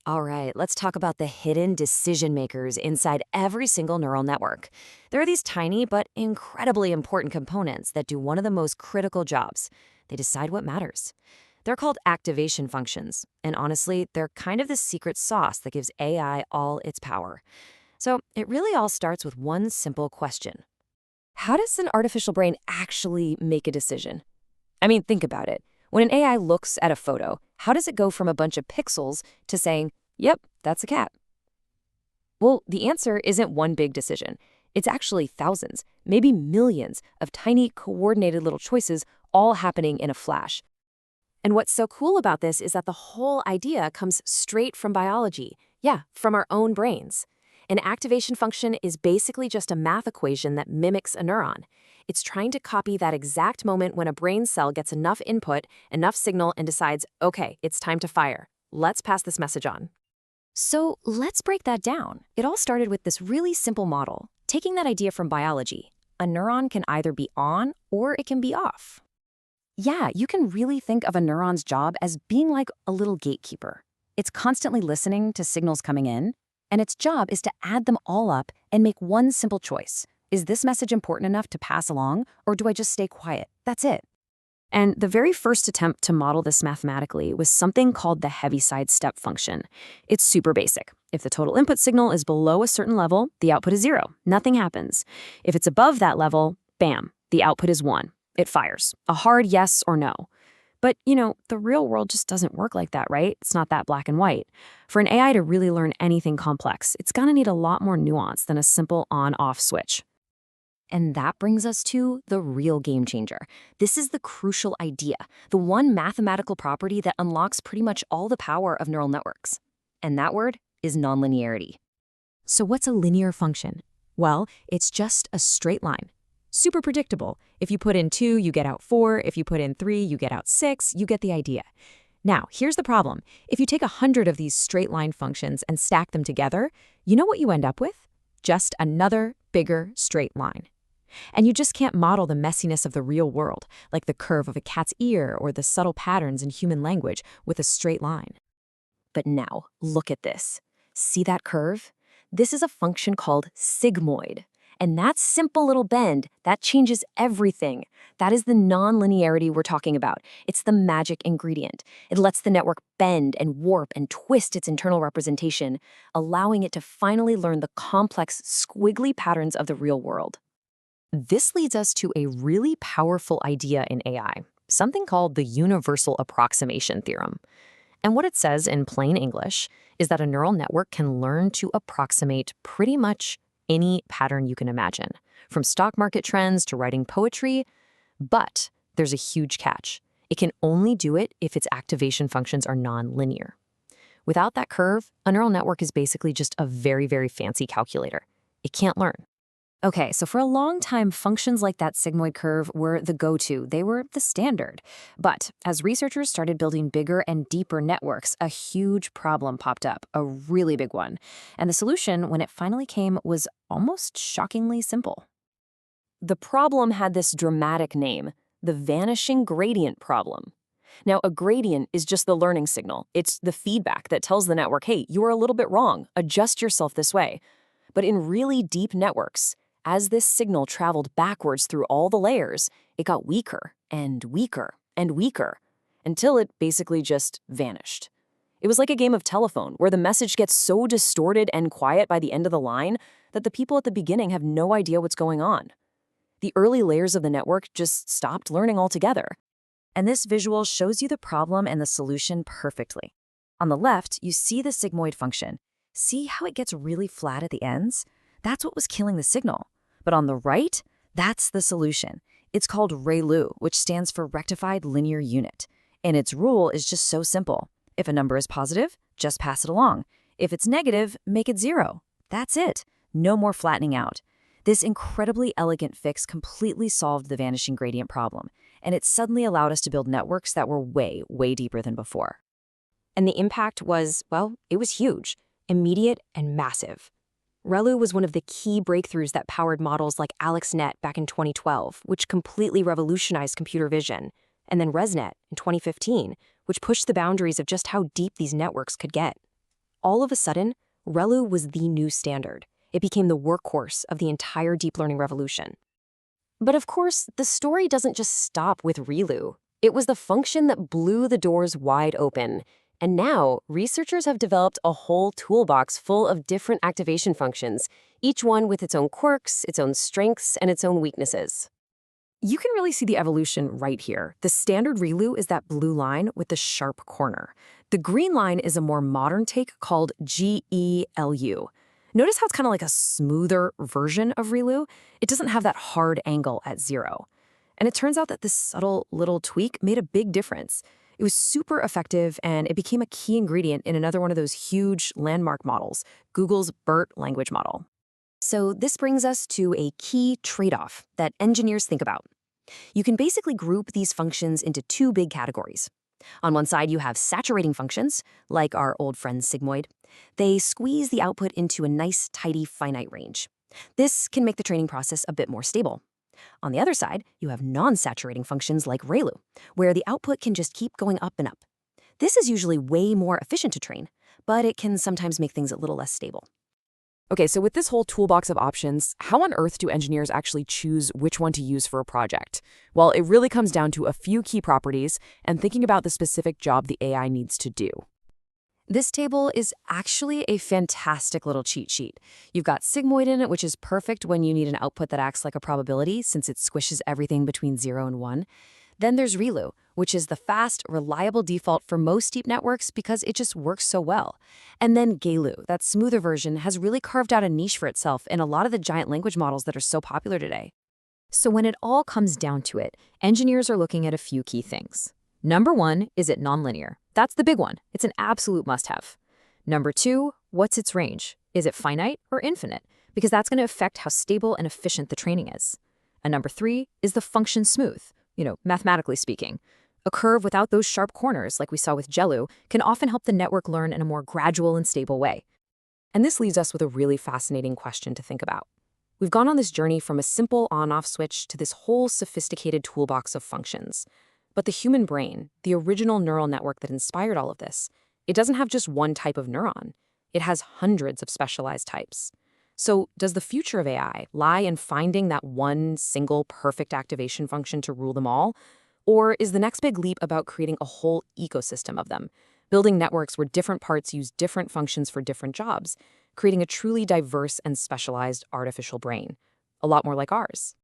All right, let's talk about the hidden decision makers inside every single neural network. There are these tiny but incredibly important components that do one of the most critical jobs. They decide what matters. They're called activation functions, and honestly, they're kind of the secret sauce that gives AI all its power. So it really all starts with one simple question. How does an artificial brain actually make a decision? I mean, think about it. When an AI looks at a photo, how does it go from a bunch of pixels to saying, yep, that's a cat? Well, the answer isn't one big decision. It's actually thousands, maybe millions of tiny coordinated little choices all happening in a flash. And what's so cool about this is that the whole idea comes straight from biology. Yeah, from our own brains. An activation function is basically just a math equation that mimics a neuron. It's trying to copy that exact moment when a brain cell gets enough input, enough signal, and decides, okay, it's time to fire. Let's pass this message on. So let's break that down. It all started with this really simple model. Taking that idea from biology, a neuron can either be on or it can be off. Yeah, you can really think of a neuron's job as being like a little gatekeeper. It's constantly listening to signals coming in, and its job is to add them all up and make one simple choice. Is this message important enough to pass along, or do I just stay quiet? That's it. And the very first attempt to model this mathematically was something called the Heaviside step function. It's super basic. If the total input signal is below a certain level, the output is 0. Nothing happens. If it's above that level, bam, the output is 1. It fires. A hard yes or no. But, the real world just doesn't work like that, right? It's not that black and white. For an AI to really learn anything complex, it's gonna need a lot more nuance than a simple on-off switch. And that brings us to the real game changer. This is the crucial idea, the one mathematical property that unlocks pretty much all the power of neural networks. And that word is non-linearity. So what's a linear function? Well, it's just a straight line. Super predictable. If you put in 2, you get out 4. If you put in 3, you get out 6. You get the idea. Now, here's the problem. If you take 100 of these straight line functions and stack them together, you know what you end up with? Just another bigger straight line. And you just can't model the messiness of the real world, like the curve of a cat's ear or the subtle patterns in human language, with a straight line. But now, look at this. See that curve? This is a function called sigmoid. And that simple little bend, that changes everything. That is the non-linearity we're talking about. It's the magic ingredient. It lets the network bend and warp and twist its internal representation, allowing it to finally learn the complex, squiggly patterns of the real world. This leads us to a really powerful idea in AI, something called the universal approximation theorem. And what it says in plain English is that a neural network can learn to approximate pretty much any pattern you can imagine, from stock market trends to writing poetry. But there's a huge catch. It can only do it if its activation functions are non-linear. Without that curve, a neural network is basically just a very, very fancy calculator. It can't learn. Okay, so for a long time, functions like that sigmoid curve were the go-to. They were the standard. But as researchers started building bigger and deeper networks, a huge problem popped up, a really big one. And the solution, when it finally came, was almost shockingly simple. The problem had this dramatic name, the vanishing gradient problem. Now, a gradient is just the learning signal. It's the feedback that tells the network, hey, you are a little bit wrong. Adjust yourself this way. But in really deep networks, as this signal traveled backwards through all the layers, it got weaker and weaker and weaker until it basically just vanished. It was like a game of telephone where the message gets so distorted and quiet by the end of the line that the people at the beginning have no idea what's going on. The early layers of the network just stopped learning altogether. And this visual shows you the problem and the solution perfectly. On the left, you see the sigmoid function. See how it gets really flat at the ends? That's what was killing the signal. But on the right, that's the solution. It's called ReLU, which stands for rectified linear unit. And its rule is just so simple. If a number is positive, just pass it along. If it's negative, make it 0. That's it. No more flattening out. This incredibly elegant fix completely solved the vanishing gradient problem, and it suddenly allowed us to build networks that were way, way deeper than before. And the impact was, well, it was huge, immediate and massive. ReLU was one of the key breakthroughs that powered models like AlexNet back in 2012, which completely revolutionized computer vision, and then ResNet in 2015, which pushed the boundaries of just how deep these networks could get. all of a sudden, ReLU was the new standard. It became the workhorse of the entire deep learning revolution. But of course, the story doesn't just stop with ReLU. It was the function that blew the doors wide open. And now, researchers have developed a whole toolbox full of different activation functions, each one with its own quirks, its own strengths, and its own weaknesses. You can really see the evolution right here. The standard ReLU is that blue line with the sharp corner. The green line is a more modern take called GELU. Notice how it's kind of like a smoother version of ReLU? It doesn't have that hard angle at 0. And it turns out that this subtle little tweak made a big difference. It was super effective, and it became a key ingredient in another one of those huge landmark models, Google's BERT language model. So this brings us to a key trade-off that engineers think about. You can basically group these functions into two big categories. On one side, you have saturating functions, like our old friend sigmoid. They squeeze the output into a nice, tidy, finite range. This can make the training process a bit more stable. On the other side, you have non-saturating functions like ReLU, where the output can just keep going up and up. This is usually way more efficient to train, but it can sometimes make things a little less stable. Okay, so with this whole toolbox of options, how on earth do engineers actually choose which one to use for a project? Well, it really comes down to a few key properties and thinking about the specific job the AI needs to do. This table is actually a fantastic little cheat sheet. You've got sigmoid in it, which is perfect when you need an output that acts like a probability since it squishes everything between 0 and 1. Then there's ReLU, which is the fast, reliable default for most deep networks because it just works so well. And then GELU, that smoother version, has really carved out a niche for itself in a lot of the giant language models that are so popular today. So when it all comes down to it, engineers are looking at a few key things. Number 1, is it nonlinear? That's the big one. It's an absolute must-have. Number 2, what's its range? Is it finite or infinite? Because that's going to affect how stable and efficient the training is. And number 3, is the function smooth? Mathematically speaking. A curve without those sharp corners, like we saw with GELU, can often help the network learn in a more gradual and stable way. And this leaves us with a really fascinating question to think about. We've gone on this journey from a simple on-off switch to this whole sophisticated toolbox of functions. But the human brain, the original neural network that inspired all of this, it doesn't have just one type of neuron. It has hundreds of specialized types. So does the future of AI lie in finding that one single perfect activation function to rule them all? Or is the next big leap about creating a whole ecosystem of them, building networks where different parts use different functions for different jobs, creating a truly diverse and specialized artificial brain, a lot more like ours?